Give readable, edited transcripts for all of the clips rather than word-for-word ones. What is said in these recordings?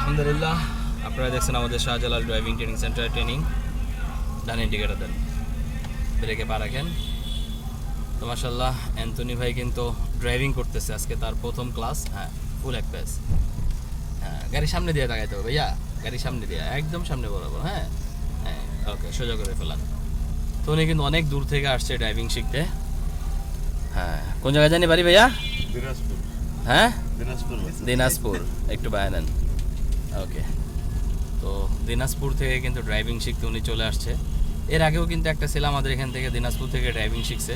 আলহামদুলিল্লাহ, আপনারা দেখছেন আমাদের শাহজালাল ড্রাইভিং ট্রেনিং সেন্টারে ট্রেনিং। ডান ইন্ডিকেটার দেন, ব্রেকে পা রাখেন। তো মাশাআল্লাহ অ্যান্থনি ভাই কিন্তু ড্রাইভিং করতেছে আজকে, তার প্রথম ক্লাস। হ্যাঁ, ফুল এক প্যাস। হ্যাঁ, গাড়ির সামনে দিয়ে তাকাইতে হবে ভাইয়া, গাড়ির সামনে দিয়ে একদম সামনে বরাবর। হ্যাঁ হ্যাঁ, ওকে, সোজা করে ফেলান। তো উনি কিন্তু অনেক দূর থেকে আসছে ড্রাইভিং শিখতে। হ্যাঁ, কোন জায়গায় জানি বাড়ি ভাইয়া? দিনাজপুর। হ্যাঁ, দিনাজপুর। একটু বায় নেন। ওকে, তো দিনাজপুর থেকে কিন্তু ড্রাইভিং শিখতে উনি চলে আসছে। এর আগেও কিন্তু একটা ছেলে আমাদের এখান থেকে দিনাজপুর থেকে ড্রাইভিং শিখছে,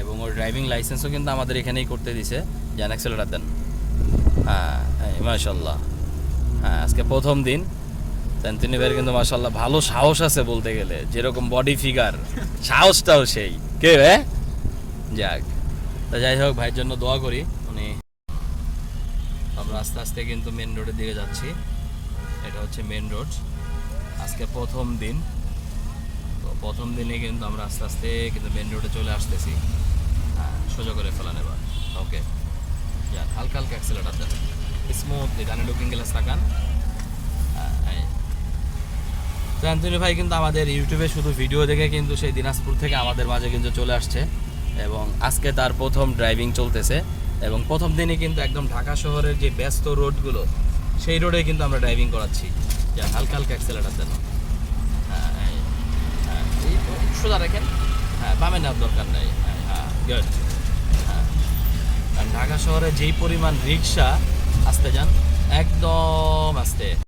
এবং ওর ড্রাইভিং লাইসেন্সও কিন্তু আমাদের এখানেই করতে দিছে। জান অ্যাক্সেলেটার দেন। হ্যাঁ হ্যাঁ, মাশাল্লাহ। হ্যাঁ, আজকে প্রথম দিন। তিনি ভাইয়ের কিন্তু মাশাল্লাহ ভালো সাহস আছে বলতে গেলে, যেরকম বডি ফিগার, সাহসটাও সেই। কে রে? যাক, তা যাই হোক, ভাইয়ের জন্য দোয়া করি। উনি, আমরা আস্তে আস্তে কিন্তু মেন রোডের দিকে যাচ্ছি। এটা হচ্ছে মেন রোড, আজকে প্রথম দিন। তো প্রথম দিনে কিন্তু আমরা আস্তে আস্তে কিন্তু মেন রোডে চলে আসতেছি। হ্যাঁ, সোজা করে ফেলান এবার। ওকে, যান, হালকা হালকা অ্যাক্সেলেটার দেন, স্মুথলি। ডানে লুকিং গ্লাস তাকান। তো অ্যান্থনি ভাই কিন্তু আমাদের ইউটিউবে শুধু ভিডিও দেখে কিন্তু সেই দিনাজপুর থেকে আমাদের মাঝে কিন্তু চলে আসছে, এবং আজকে তার প্রথম ড্রাইভিং চলতেছে। এবং প্রথম দিনই কিন্তু একদম ঢাকা শহরের যে ব্যস্ত রোডগুলো, সেই রোডে কিন্তু আমরা ড্রাইভিং করাচ্ছি। যা, হালকা হালকা অ্যাক্সেলেটার দেন। হ্যাঁ হ্যাঁ, এই সোজা রাখেন। হ্যাঁ, বামে নেওয়ার দরকার নেই। হ্যাঁ হ্যাঁ, গুড। হ্যাঁ, কারণ ঢাকা শহরে যেই পরিমাণ রিক্সা, আস্তে যান, একদম আস্তে।